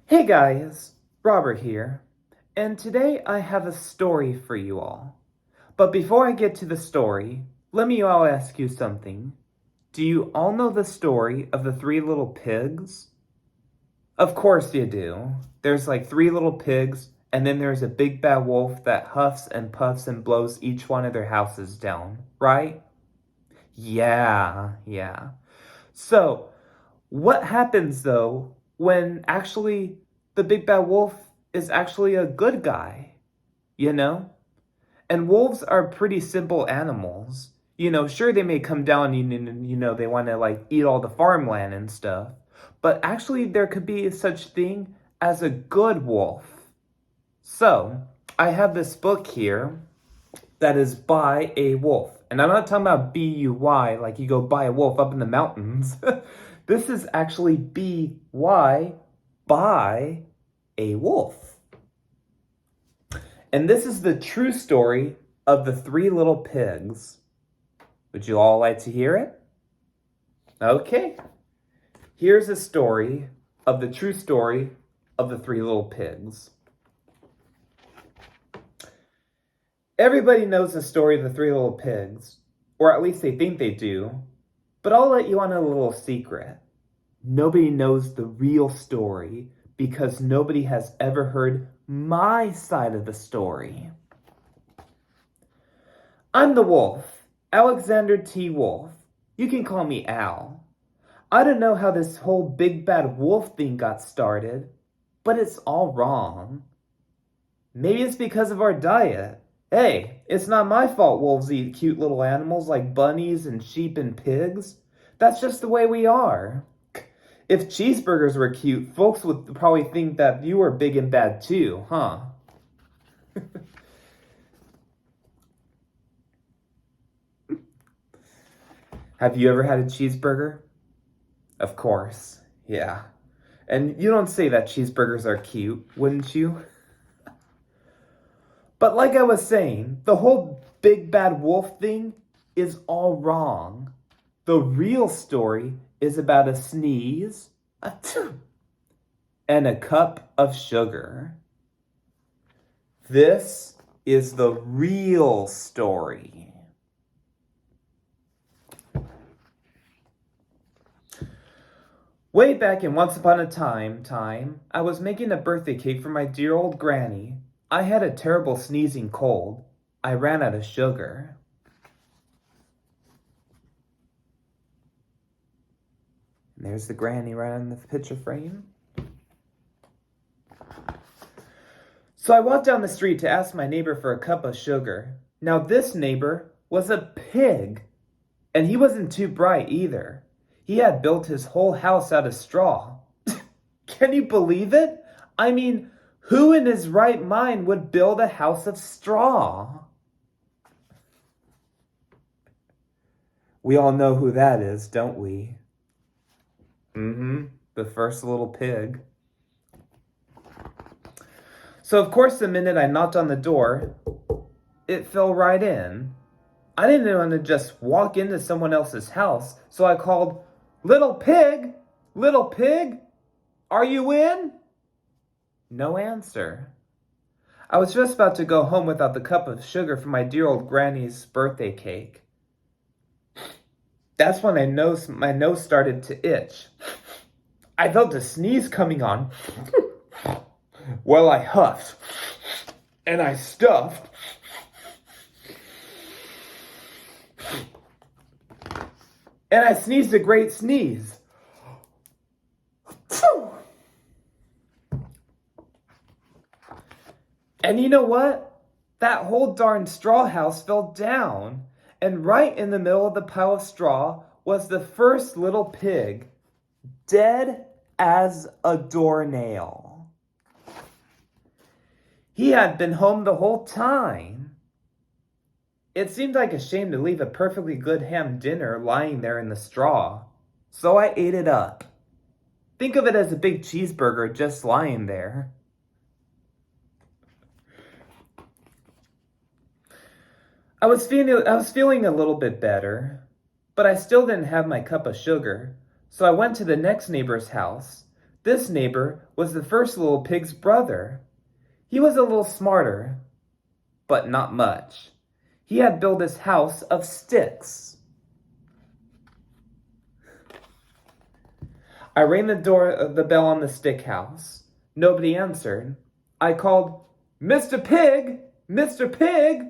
Hey guys, Robert here, and today I have a story for you all. But before I get to the story, let me all ask you something. Do you all know the story of the three little pigs? Of course you do. There's like three little pigs, and then there's a big bad wolf that huffs and puffs and blows each one of their houses down, right? Yeah. So, what happens though when actually the big bad wolf is actually a good guy, you know? And wolves are pretty simple animals. Sure they may come down and they want to like eat all the farmland and stuff, but actually there could be such thing as a good wolf. So, I have this book here that is by a wolf. And I'm not talking about B-U-Y, like you go buy a wolf up in the mountains. This is actually B-Y, by a wolf. And this is the true story of the three little pigs. Would you all like to hear it? Okay. Here's a story of the true story of the three little pigs. Everybody knows the story of the three little pigs, or at least they think they do, but I'll let you on a little secret. Nobody knows the real story because nobody has ever heard my side of the story. I'm the wolf, Alexander T. Wolf. You can call me Al. I don't know how this whole big bad wolf thing got started, but it's all wrong. Maybe it's because of our diet. Hey, it's not my fault wolves eat cute little animals like bunnies and sheep and pigs. That's just the way we are. If cheeseburgers were cute, folks would probably think that you were big and bad too, huh? Have you ever had a cheeseburger? Of course, yeah. And you don't say that cheeseburgers are cute, wouldn't you? But like I was saying, the whole big bad wolf thing is all wrong. The real story is about a sneeze, and a cup of sugar. This is the real story. Way back in Once Upon a Time, I was making a birthday cake for my dear old granny. I had a terrible sneezing cold. I ran out of sugar. And there's the granny right on the picture frame. So I walked down the street to ask my neighbor for a cup of sugar. Now this neighbor was a pig. And he wasn't too bright either. He had built his whole house out of straw. Can you believe it? I mean, who in his right mind would build a house of straw? We all know who that is, don't we? The first little pig. So of course the minute I knocked on the door, it fell right in. I didn't want to just walk into someone else's house, so I called, "Little pig, are you in?" No answer. I was just about to go home without the cup of sugar for my dear old granny's birthday cake. That's when my nose started to itch. I felt a sneeze coming on. Well, I huffed, and I stuffed, and I sneezed a great sneeze. And you know what? That whole darn straw house fell down. And right in the middle of the pile of straw was the first little pig, dead as a doornail. He had been home the whole time. It seemed like a shame to leave a perfectly good ham dinner lying there in the straw, so I ate it up. Think of it as a big cheeseburger just lying there. I was feeling a little bit better, but I still didn't have my cup of sugar, so I went to the next neighbor's house. This neighbor was the first little pig's brother. He was a little smarter, but not much. He had built his house of sticks. I rang the bell on the stick house. Nobody answered. I called, "Mr. Pig! Mr. Pig!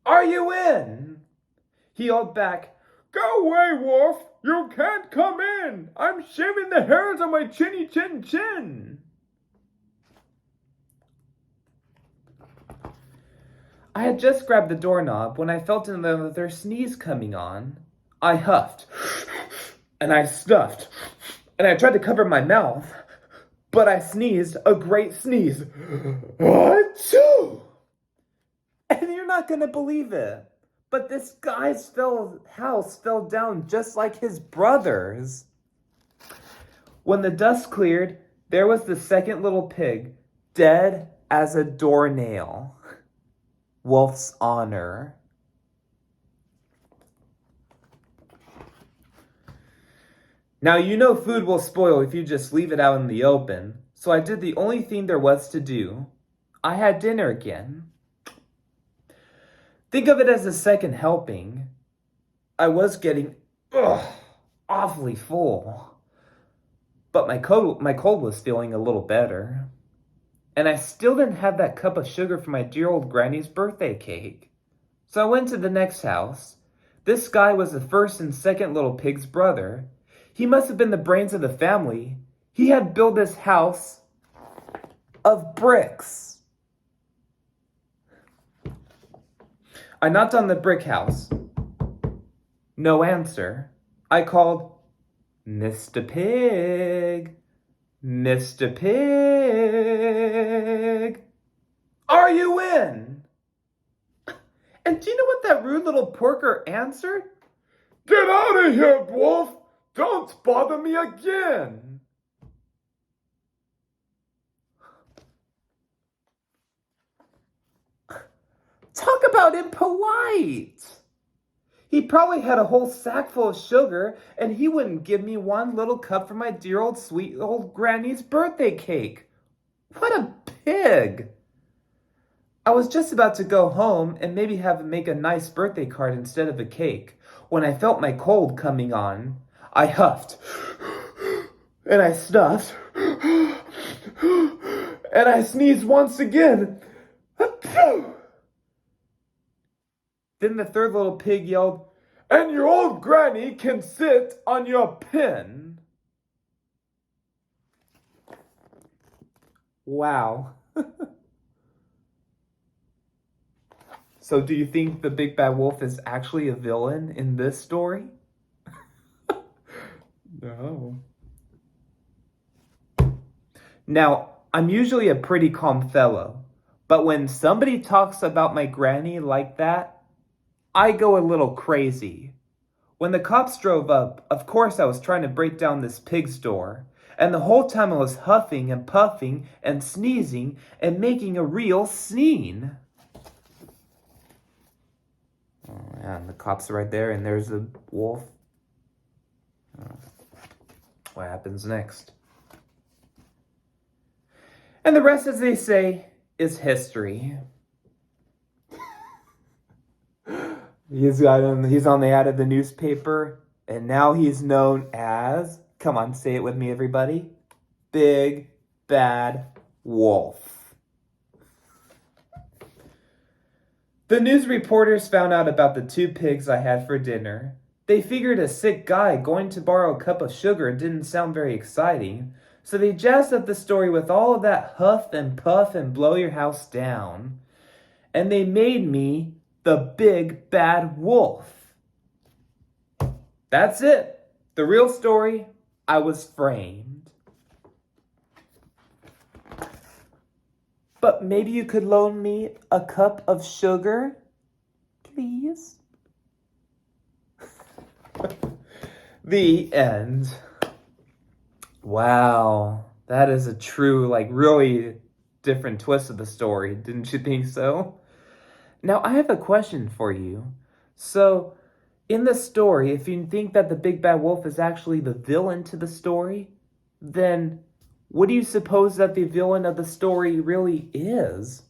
Are you in?" He yelled back, "Go away, Wolf! You can't come in! I'm shaving the hairs on my chinny chin chin!" I had just grabbed the doorknob when I felt another sneeze coming on. I huffed, and I snuffed, and I tried to cover my mouth, but I sneezed a great sneeze. Achoo! And you're not gonna believe it, but this guy's house fell down just like his brother's. When the dust cleared, there was the second little pig, dead as a doornail. Wolf's honor. Now you know food will spoil if you just leave it out in the open, so I did the only thing there was to do. I had dinner again. Think of it as a second helping. I was getting awfully full, but my cold was feeling a little better. And I still didn't have that cup of sugar for my dear old granny's birthday cake. So I went to the next house. This guy was the first and second little pig's brother. He must have been the brains of the family. He had built this house of bricks. I knocked on the brick house. No answer. I called, "Mr. Pig, Mr. Pig, are you in?" And do you know what that rude little porker answered? "Get out of here, Wolf! Don't bother me again!" Talk about impolite! He probably had a whole sack full of sugar, and he wouldn't give me one little cup for my dear old sweet old granny's birthday cake. What a pig! I was just about to go home and maybe have him make a nice birthday card instead of a cake when I felt my cold coming on. I huffed, and I snuffed, and I sneezed once again. Then the third little pig yelled, "And your old granny can sit on your pin." Wow. So do you think the Big Bad Wolf is actually a villain in this story? No. Now, I'm usually a pretty calm fellow, but when somebody talks about my granny like that, I go a little crazy. When the cops drove up, of course I was trying to break down this pig's door, and the whole time I was huffing and puffing and sneezing and making a real scene. Oh, yeah, and the cops are right there, and there's a wolf. What happens next? And the rest, as they say, is history. He's on the ad of the newspaper, and now he's known as, come on, say it with me, everybody, Big Bad Wolf. The news reporters found out about the two pigs I had for dinner. They figured a sick guy going to borrow a cup of sugar didn't sound very exciting, so they jazzed up the story with all of that huff and puff and blow your house down. And they made me the Big Bad Wolf. That's it. The real story, I was framed. But maybe you could loan me a cup of sugar, please? The end. Wow, that is a true, really different twist of the story. Didn't you think so? Now, I have a question for you. So, in the story, if you think that the Big Bad Wolf is actually the villain to the story, then what do you suppose that the villain of the story really is?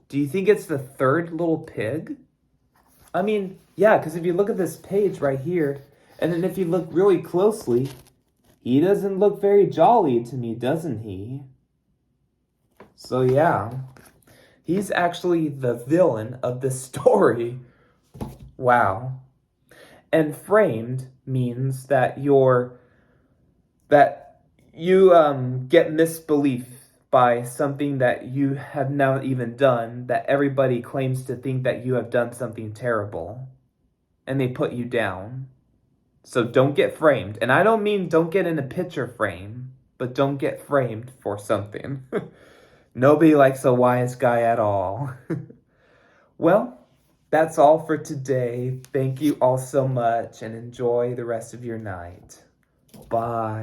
Do you think it's the third little pig? I mean, yeah, because if you look at this page right here, and then if you look really closely, he doesn't look very jolly to me, doesn't he? So yeah, he's actually the villain of this story. Wow. And framed means that you get misbelief by something that you have not even done, that everybody claims to think that you have done something terrible, and they put you down. So don't get framed. And I don't mean don't get in a picture frame, but don't get framed for something. Nobody likes a wise guy at all. Well, that's all for today. Thank you all so much and enjoy the rest of your night. Bye.